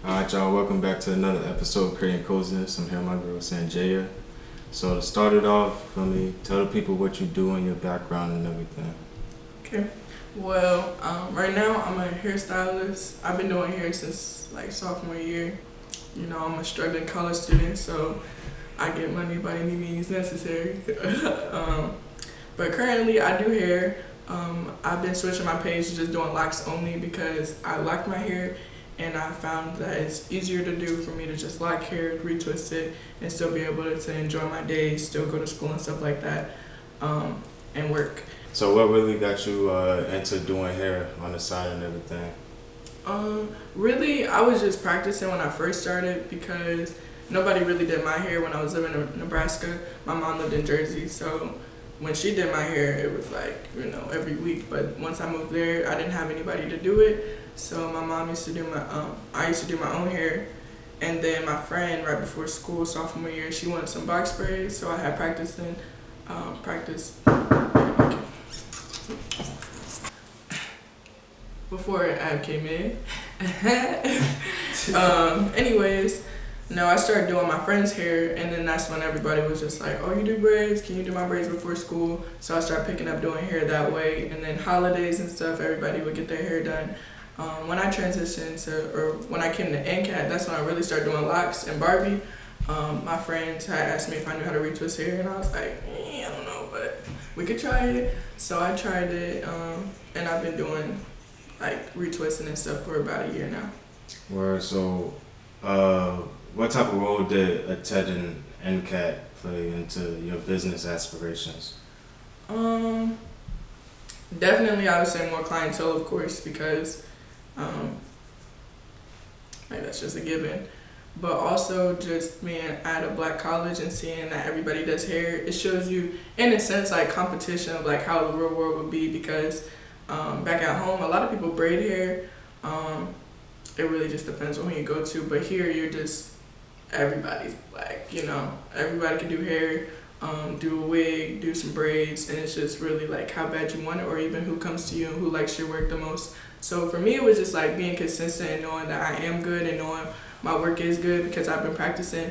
Alright, y'all, welcome back to another episode of Creating Coziness. I'm here with my girl Sanjaya. So to start it off, let me tell the people what you do and your background and everything. Okay. Well, right now I'm a hairstylist. I've been doing hair since like sophomore year. You know, I'm a struggling college student, so I get money by any means necessary. But currently I do hair. I've been switching my page to just doing locks only because I lock my hair and I found that it's easier to do for me to just lock hair, retwist it, and still be able to enjoy my day, still go to school and stuff like that, and work. So what really got you into doing hair on the side and everything? Really, I was just practicing when I first started because nobody really did my hair when I was living in Nebraska. My mom lived in Jersey, so when she did my hair, it was like, every week. But once I moved there, I didn't have anybody to do it. So my mom used to do I used to do my own hair. And then my friend, right before school, sophomore year, she wanted some box sprays. So I had practice. Before Ab came in. Anyways, no, I started doing my friend's hair, and then that's when everybody was just like, oh, you do braids? Can you do my braids before school? So I started picking up doing hair that way, and then holidays and stuff, everybody would get their hair done. When I transitioned when I came to NCAT, that's when I really started doing locks and Barbie. My friends had asked me if I knew how to retwist hair, and I was like, I don't know, but we could try it. So I tried it, and I've been doing like retwisting and stuff for about a year now. So what type of role did attending NCAT play into your business aspirations? Definitely I would say more clientele, of course, because like that's just a given. But also just being at a black college and seeing that everybody does hair, it shows you in a sense like competition of like how the real world would be, because back at home a lot of people braid hair. It really just depends on who you go to, but here you're just everybody's black, everybody can do hair, do a wig, do some braids, and it's just really like how bad you want it, or even who comes to you and who likes your work the most. So for me it was just like being consistent and knowing that I am good and knowing my work is good because I've been practicing,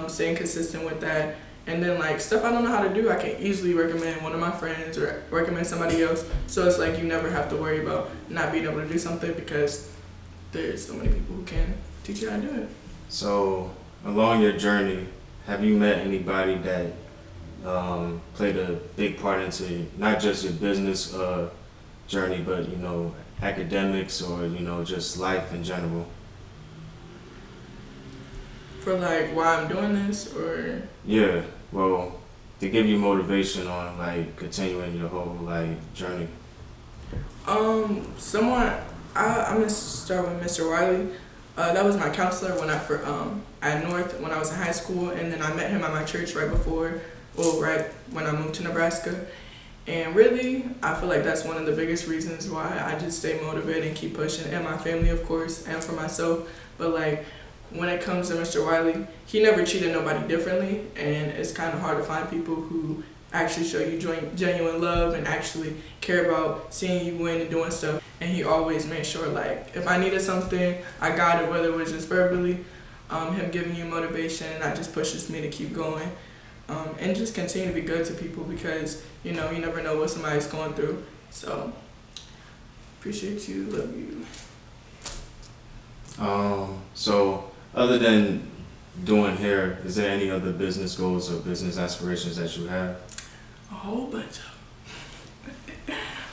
staying consistent with that. And then like stuff I don't know how to do, I can easily recommend one of my friends or recommend somebody else. So it's like you never have to worry about not being able to do something because there's so many people who can teach you how to do it. So along your journey, have you met anybody that played a big part into not just your business journey, but academics or just life in general? For like why I'm doing this, or yeah, well, to give you motivation on like continuing your whole like journey. I'm gonna start with Mr. Wiley. That was my counselor when at North when I was in high school, and then I met him at my church right when I moved to Nebraska. And really, I feel like that's one of the biggest reasons why I just stay motivated and keep pushing, and my family, of course, and for myself. But like, when it comes to Mr. Wiley, he never treated nobody differently, and it's kind of hard to find people who actually show you genuine love and actually care about seeing you win and doing stuff. And he always made sure, like, if I needed something, I got it, whether it was just verbally, him giving you motivation, and that just pushes me to keep going. And just continue to be good to people because, you never know what somebody's going through. So, appreciate you, love you. So other than doing hair, is there any other business goals or business aspirations that you have? A whole bunch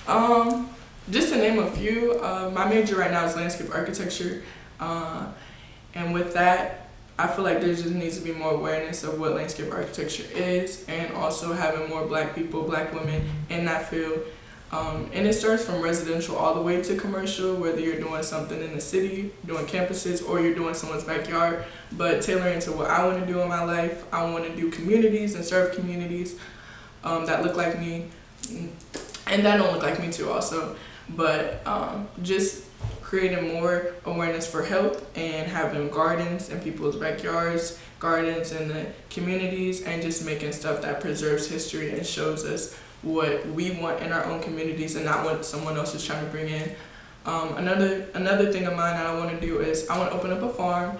of just to name a few, my major right now is landscape architecture. And with that, I feel like there just needs to be more awareness of what landscape architecture is, and also having more black people, black women in that field. And it starts from residential all the way to commercial, whether you're doing something in the city, doing campuses, or you're doing someone's backyard, but tailoring to what I want to do in my life. I want to do communities and serve communities that look like me, and that don't look like me too also. But just creating more awareness for health and having gardens in people's backyards, gardens in the communities, and just making stuff that preserves history and shows us what we want in our own communities and not what someone else is trying to bring in. Another thing of mine that I want to do is I want to open up a farm,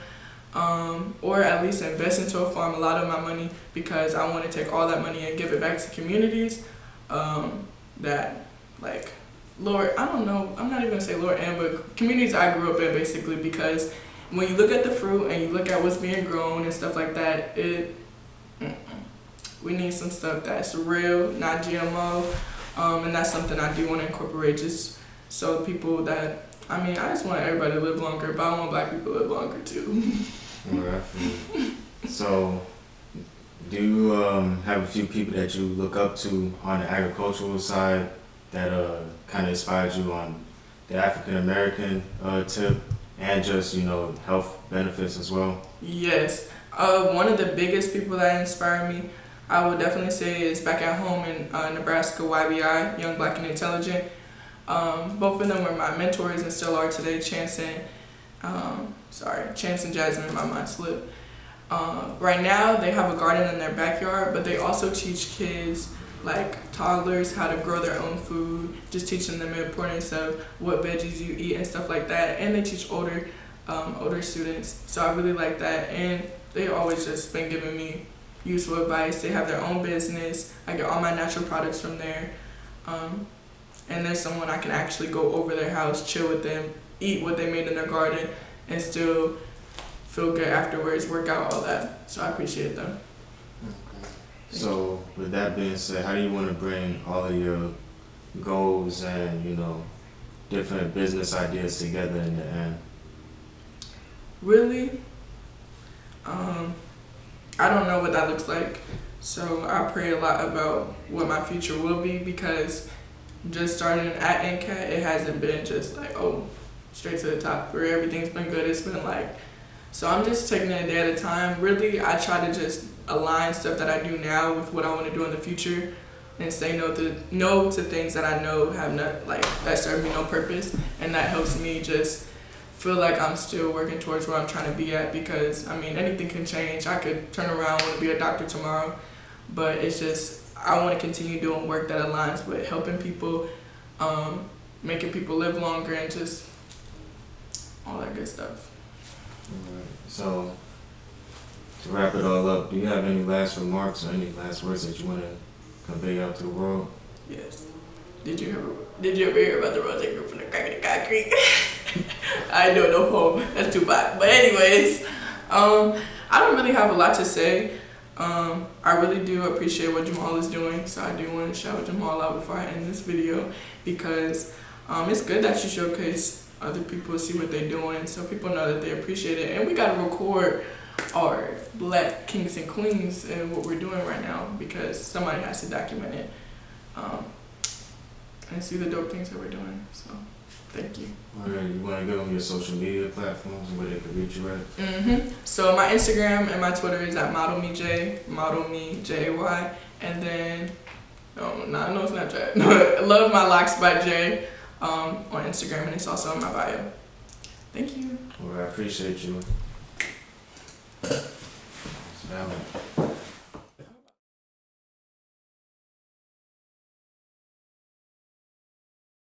or at least invest into a farm a lot of my money, because I want to take all that money and give it back to communities that, like, lower, I don't know, I'm not even gonna say lower end, but communities I grew up in, basically, because when you look at the fruit and you look at what's being grown and stuff like that, we need some stuff that's real, not GMO, and that's something I do want to incorporate, just so people that, I just want everybody to live longer, but I want Black people to live longer too. Right. So, do you have a few people that you look up to on the agricultural side that kind of inspired you on the African American tip, and just health benefits as well? Yes. One of the biggest people that inspire me, I would definitely say, is back at home in Nebraska, YBI, Young, Black, and Intelligent. Both of them were my mentors and still are today. Chance and Jasmine, my mind slipped. Right now, they have a garden in their backyard, but they also teach kids, like toddlers, how to grow their own food, just teaching them the importance of what veggies you eat and stuff like that. And they teach older students, so I really like that. And they always just been giving me useful advice. They have their own business. I get all my natural products from there. And there's someone I can actually go over their house, chill with them, eat what they made in their garden, and still feel good afterwards, work out, all that. So I appreciate them. So with that being said, how do you want to bring all of your goals and different business ideas together in the end? Really, I don't know what that looks like. So I pray a lot about what my future will be, because just starting at NCAT, it hasn't been just like, straight to the top where everything's been good. It's been like, so I'm just taking it a day at a time. Really, I try to just align stuff that I do now with what I want to do in the future, and say no to things that I know have not, like, that serve me no purpose, and that helps me just feel like I'm still working towards where I'm trying to be at, because anything can change. I could turn around and want to be a doctor tomorrow, but it's just, I want to continue doing work that aligns with helping people, making people live longer, and just all that good stuff. Alright. So to wrap it all up, do you have any last remarks or any last words that you want to convey out to the world? Yes. Did you ever hear about the roads that grew from the crack of the concrete? I know, no poem. That's too bad. But anyways, I don't really have a lot to say. I really do appreciate what Jamal is doing, so I do want to shout Jamal out before I end this video, because it's good that you showcase other people, see what they're doing, so people know that they appreciate it. And we got to record our Black kings and queens and what we're doing right now, because somebody has to document it and see the dope things that we're doing. So thank you. Alright, you want to give them your social media platforms and where they can reach you at? So my Instagram and my Twitter is at modelmejay, and then no Snapchat. Love My Locks by Jay on Instagram, and it's also in my bio. Thank you. Well, I appreciate you.